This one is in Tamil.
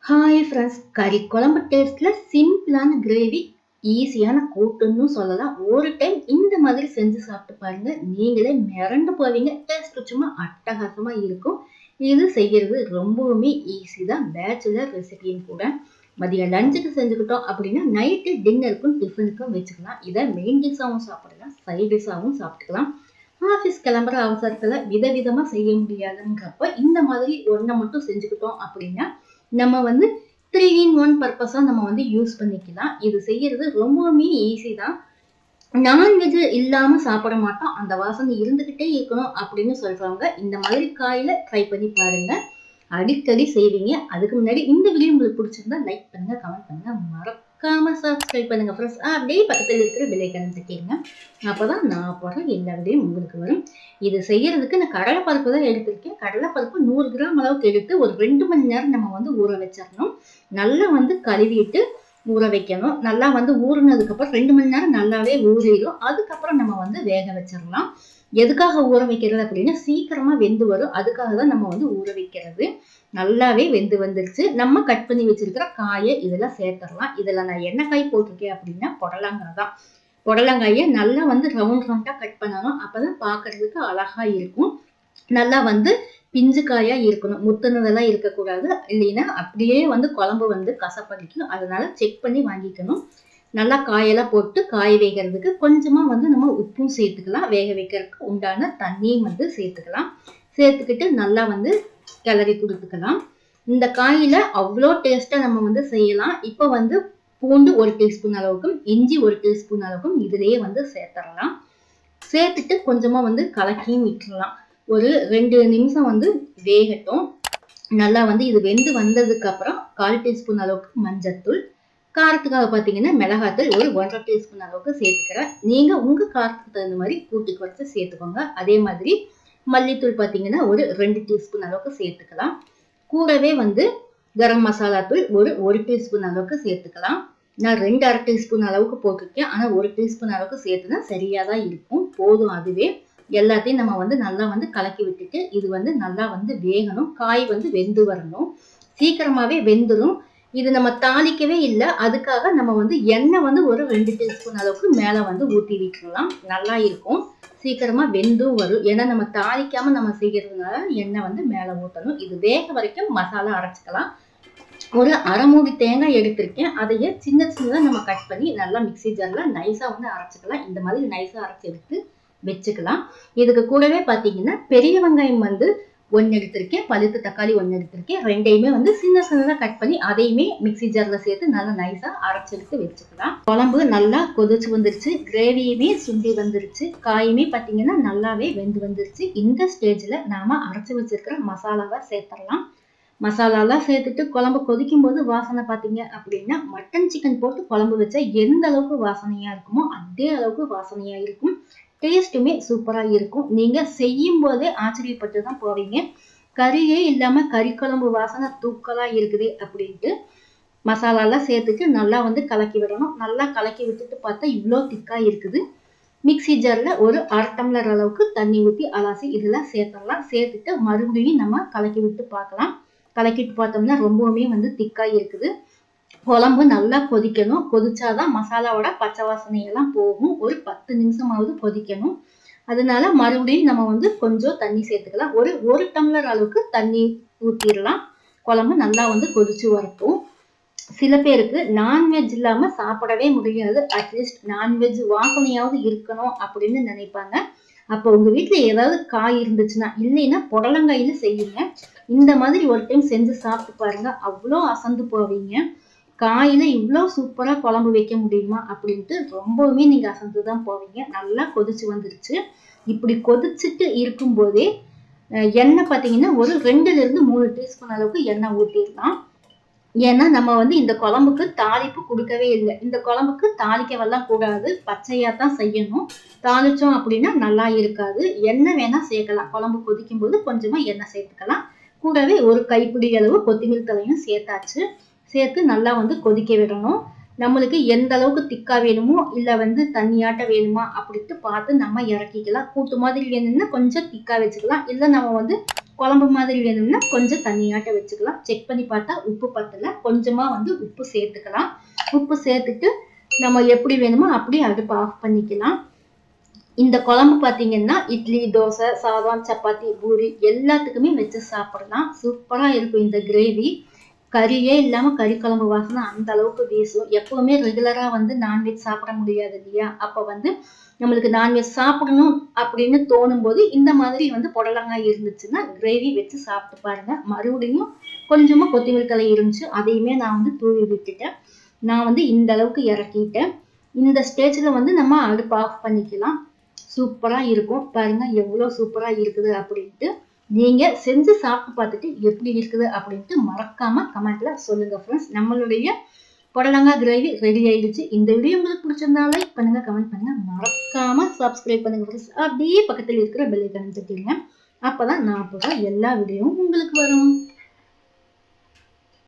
ஹாய் ஃப்ரெண்ட்ஸ், கறி குழம்பு டேஸ்ட்ல சிம்பிளான கிரேவி, ஈஸியான கூட்டுன்னு சொல்லலாம். ஒரு டைம் இந்த மாதிரி செஞ்சு சாப்பிட்டு பாருங்க, நீங்களே மிரண்டு போவீங்க. டேஸ்ட் சும்மா அட்டகாசமா இருக்கும். இது செய்யறது ரொம்பவுமே ஈஸி தான். பேச்சுலர் ரெசிபியும் கூட. மதியம் லஞ்சுக்கு செஞ்சுக்கிட்டோம் அப்படின்னா நைட்டு டின்னருக்கும் டிஃபனுக்கும் வச்சுக்கலாம். இதை மெயின் டிஷ்ஷாகவும் சாப்பிடலாம், சைட் டிஷ்ஷாகவும் சாப்பிட்டுக்கலாம். ஆஃபீஸ் கிளம்புற அவசரத்துல விதவிதமா செய்ய முடியாதுங்கிறப்ப இந்த மாதிரி ஒன்றை மட்டும் செஞ்சுக்கிட்டோம் அப்படின்னா நம்ம வந்து 3 in 1 பர்பஸா நம்ம வந்து யூஸ் பண்ணிக்கலாம். இது செய்யறது ரொம்பவுமே ஈஸி தான். நான்வெஜ் இல்லாம சாப்பிட மாட்டோம், அந்த வாசனை இருந்துகிட்டே இருக்கணும் அப்படின்னு சொல்றவங்க இந்த மாதிரி காயில ட்ரை பண்ணி பாருங்க. அடிக்கடி செய்வீங்க. அதுக்கு முன்னாடி இந்த வீடியோ உங்களுக்கு பிடிச்சிருந்தா லைக் பண்ணுங்க, கமெண்ட் பண்ணுங்க, மறக்காம சப்ஸ்கிரைப் பண்ணுங்க ஃப்ரெண்ட்ஸ். அப்படியே பக்கத்தில் இருக்கிற பெல் ஐக்கான் தட்டிடுங்க. அப்பதான் நான் போடுற எல்லா வீடியோவும் உங்களுக்கு வரும். இது செய்யறதுக்கு நான் கடலைப்பருப்பு தான் எடுத்திருக்கேன். கடலைப்பருப்பு 100 கிராம் அளவுக்கு எடுத்து ஒரு 2 மணி நேரம் நம்ம வந்து ஊற வச்சிடணும். நல்லா வந்து கழுவிட்டு ஊற வைக்கணும். நல்லா வந்து ஊறினதுக்கு அப்புறம் 2 மணி நேரம் நல்லாவே ஊறிடும். அதுக்கப்புறம் நம்ம வந்து வேக வச்சிடலாம். எதுக்காக ஊற வைக்கிறது அப்படின்னா சீக்கிரமா வெந்து வரும். அதுக்காக தான் நம்ம வந்து ஊற வைக்கிறது. நல்லாவே வெந்து வந்துருச்சு. நம்ம கட் பண்ணி வச்சிருக்கிற காயை இதெல்லாம் சேர்த்துடலாம். இதுல நான் என்ன காய் போட்டிருக்கேன் அப்படின்னா புடலங்காய் தான். புடலங்காயை நல்லா வந்து ரவுண்ட் ரவுண்டா கட் பண்ணணும். அப்பதான் பாக்குறதுக்கு அழகா இருக்கும். நல்லா வந்து பிஞ்சு காயா இருக்கணும், முத்துனதெல்லாம் இருக்கக்கூடாது. இல்லைன்னா அப்படியே வந்து குழம்பு வந்து கசப்படிக்கும். அதனால செக் பண்ணி வாங்கிக்கணும். நல்லா காயெல்லாம் போட்டு காய வைக்கிறதுக்கு கொஞ்சமா வந்து நம்ம உப்பும் சேர்த்துக்கலாம். வேக வைக்கிறதுக்கு உண்டான தண்ணியும் வந்து சேர்த்துக்கலாம். சேர்த்துக்கிட்டு நல்லா வந்து கிளறி கொடுத்துக்கலாம். இந்த காயில அவ்வளோ டேஸ்டா நம்ம வந்து செய்யலாம். இப்போ வந்து பூண்டு 1 டீஸ்பூன் அளவுக்கும் இஞ்சி 1 டீஸ்பூன் அளவுக்கும் இதுலயே வந்து சேர்த்துடலாம். சேர்த்துட்டு கொஞ்சமா வந்து கலக்கியும் விட்டுறலாம். ஒரு 2 நிமிஷம் வந்து வேகட்டும். நல்லா வந்து இது வெந்து வந்ததுக்கு அப்புறம் 1/4 டீஸ்பூன் அளவுக்கு மஞ்சத்தூள், காரத்துக்காக பார்த்தீங்கன்னா மிளகாத்தூள் ஒரு 1 1/2 டீஸ்பூன் அளவுக்கு சேர்த்துக்கிறேன். நீங்க உங்க காரத்துக்கு தகுந்த மாதிரி கூட்டி குறைச்சு சேர்த்துக்கோங்க. அதே மாதிரி மல்லித்தூள் பார்த்தீங்கன்னா ஒரு 2 டீஸ்பூன் அளவுக்கு சேர்த்துக்கலாம். கூடவே வந்து கரம் மசாலா தூள் ஒரு 1 டீஸ்பூன் அளவுக்கு சேர்த்துக்கலாம். நான் 2 1/2 டீஸ்பூன் அளவுக்கு போட்டிருக்கேன். ஆனால் 1 டீஸ்பூன் அளவுக்கு சேர்த்துனா சரியாக தான் இருக்கும். போதும் அதுவே. எல்லாத்தையும் நம்ம வந்து நல்லா வந்து கலக்கி விட்டுட்டு இது வந்து நல்லா வந்து வேகணும். காய் வந்து வெந்து வரணும். சீக்கிரமாவே வெந்துடும். இது நம்ம தாளிக்கவே இல்லை. அதுக்காக நம்ம வந்து எண்ணெய் வந்து ஒரு 2 டீஸ்பூன் அளவுக்கு மேலே வந்து ஊற்றி விட்டுறலாம். நல்லா இருக்கும். சீக்கிரமா வெந்தும் வரும். ஏன்னா நம்ம தாளிக்காம நம்ம செய்யறதுனால எண்ணெய் வந்து மேலே ஊற்றணும். இது வேக வரைக்கும் மசாலா அரைச்சிக்கலாம். ஒரு அரை மூடி தேங்காய் எடுத்திருக்கேன். அதையே சின்ன சின்னதாக நம்ம கட் பண்ணி நல்லா மிக்சி ஜாரில் நைஸாக வந்து அரைச்சிக்கலாம். இந்த மாதிரி நைஸாக அரைச்சி எடுத்து வச்சுக்கலாம். இதுக்கு கூடவே பார்த்தீங்கன்னா பெரிய வெங்காயம் வந்து 1 எடுத்திருக்கேன், பழுத்த தக்காளி 1 எடுத்திருக்கேன். ரெண்டையுமே வந்து சின்ன சின்னதாக கட் பண்ணி அதையுமே மிக்சி ஜாரில் சேர்த்து நல்லா நைஸாக அரைச்சி எடுத்து வச்சுக்கலாம். குழம்பு நல்லா கொதிச்சு வந்துருச்சு. கிரேவியுமே சுண்டி வந்துருச்சு. காயுமே பார்த்தீங்கன்னா நல்லாவே வெந்து வந்துருச்சு. இந்த ஸ்டேஜில் நாம அரைச்சி வச்சிருக்கிற மசாலாவை சேர்த்துடலாம். மசாலாலாம் சேர்த்துட்டு குழம்பு கொதிக்கும் போது வாசனை பார்த்தீங்க அப்படின்னா மட்டன் சிக்கன் போட்டு குழம்பு வச்சா எந்த அளவுக்கு வாசனையா இருக்குமோ அதே அளவுக்கு வாசனையா இருக்கும். டேஸ்ட்டுமே சூப்பரா இருக்கும். நீங்க செய்யும் போதே ஆச்சரியப்பட்டு தான் போவீங்க. கறியே இல்லாம கறி குழம்பு வாசனை தூக்கலா இருக்குது அப்படின்ட்டு மசாலாலாம் சேர்த்துட்டு நல்லா வந்து கலக்கி விடணும். நல்லா கலக்கி விட்டுட்டு பார்த்தா இவ்வளோ திக்கா இருக்குது. மிக்சி ஜாரில் ஒரு 1/2 டம்ளர் அளவுக்கு தண்ணி ஊற்றி அலாசி இதெல்லாம் சேர்த்துடலாம். சேர்த்துட்டு மறுபடியும் நம்ம கலக்கி விட்டு பார்க்கலாம். கலக்கிட்டு பார்த்தோம்னா ரொம்பவுமே வந்து திக்கா இருக்குது. குழம்பு நல்லா கொதிக்கணும். கொதிச்சாதான் மசாலாவோட பச்சை வாசனையெல்லாம் போகும். ஒரு 10 நிமிஷமாவது கொதிக்கணும். அதனால மறுபடியும் நம்ம வந்து கொஞ்சம் தண்ணி சேர்த்துக்கலாம். ஒரு டம்ளர் அளவுக்கு தண்ணி ஊற்றிடலாம். குழம்பு நல்லா வந்து கொதிச்சு வரட்டும். சில பேருக்கு நான்வெஜ் இல்லாம சாப்பிடவே முடியாது. அட்லீஸ்ட் நான்வெஜ் வாசனையாவது இருக்கணும் அப்படின்னு நினைப்பாங்க. அப்போ உங்க வீட்டுல ஏதாவது காய் இருந்துச்சுன்னா, இல்லைன்னா புடலங்காயில செய்யுங்க. இந்த மாதிரி ஒரு டைம் செஞ்சு சாப்பிட்டு பாருங்க. அவ்வளோ அசந்து போவீங்க. காயில இவ்வளோ சூப்பரா குழம்பு வைக்க முடியுமா அப்படின்ட்டு ரொம்பவுமே நீங்க அசந்துதான் போவீங்க. நல்லா கொதிச்சு வந்துருச்சு. இப்படி கொதிச்சுட்டு இருக்கும் போதே எண்ணெய் பார்த்தீங்கன்னா ஒரு 2ல இருந்து 3 டீஸ்பூன் அளவுக்கு எண்ணெய் ஊற்றிடலாம். ஏன்னா நம்ம வந்து இந்த குழம்புக்கு தாளிப்பு கொடுக்கவே இல்லை. இந்த குழம்புக்கு தாளிக்கவெல்லாம் கூடாது. பச்சையா தான் செய்யணும். தாளிச்சோம் அப்படின்னா நல்லா இருக்காது. எண்ணெய் வேணா சேர்க்கலாம். குழம்பு கொதிக்கும் போது கொஞ்சமா எண்ணெய் சேர்த்துக்கலாம். கூடவே ஒரு கைப்பிடி அளவு கொத்தமல்லி தலையும் சேர்த்தாச்சு. சேர்த்து நல்லா வந்து கொதிக்க விடணும். நம்மளுக்கு எந்த அளவுக்கு திக்கா வேணுமோ இல்லை வந்து தண்ணியாட்ட வேணுமா அப்படின்ட்டு பார்த்து நம்ம இறக்கிக்கலாம். கூட்டு மாதிரி வேணும்னா கொஞ்சம் திக்கா வச்சுக்கலாம். இல்லை நம்ம வந்து குழம்பு மாதிரி வேணும்னா கொஞ்சம் தண்ணியாட்ட வச்சுக்கலாம். செக் பண்ணி பார்த்தா உப்பு பத்தல, கொஞ்சமா உப்பு சேர்த்துக்கலாம். உப்பு சேர்த்துட்டு நம்ம எப்படி வேணுமோ அப்படி அடுப்பு ஆஃப் பண்ணிக்கலாம். இந்த குழம்பு பார்த்தீங்கன்னா இட்லி, தோசை, சாதம், சப்பாத்தி, பூரி எல்லாத்துக்குமே வச்சு சாப்பிடலாம். சூப்பரா இருக்கும் இந்த கிரேவி. கறியே இல்லாம கறி குழம்பு வாசனை அந்த அளவுக்கு வீசும். எப்பவுமே ரெகுலரா நான்வெஜ் சாப்பிட முடியாது இல்லையா? அப்ப நம்மளுக்கு நான்வெஜ் சாப்பிடணும் அப்படின்னு தோணும் போது இந்த மாதிரி புடலங்காய் இருந்துச்சுன்னா கிரேவி வச்சு சாப்பிட்டு பாருங்க. மறுபடியும் கொஞ்சமா கொத்தமல்லி தழை இருந்துச்சு, அதையுமே நான் தூவி விட்டுட்டேன். நான் இந்த அளவுக்கு இறக்கிட்டேன். இந்த ஸ்டேஜ்ல நம்ம அடுப்பு ஆஃப் பண்ணிக்கலாம். சூப்பரா இருக்கும். பாருங்க எவ்வளவு சூப்பரா இருக்குது அப்படின்ட்டு. நீங்க செஞ்சு சாப்பிட்டு பார்த்துட்டு எப்படி இருக்குது அப்படின்ட்டு மறக்காம கமெண்ட்ல சொல்லுங்க ஃப்ரெண்ட்ஸ். நம்மளுடைய புடலங்காய் கிரேவி ரெடி ஆயிடுச்சு. இந்த வீடியோ உங்களுக்கு பிடிச்சிருந்தா லைக் பண்ணுங்க, கமெண்ட் பண்ணுங்க, மறக்காம சப்ஸ்கிரைப் பண்ணுங்க ஃப்ரெண்ட்ஸ். அப்படியே பக்கத்தில் இருக்கிற பெல் ஐக்கானை தட்டிடுங்க. அப்பதான் நான் போடுற எல்லா வீடியோவும் உங்களுக்கு வரும்.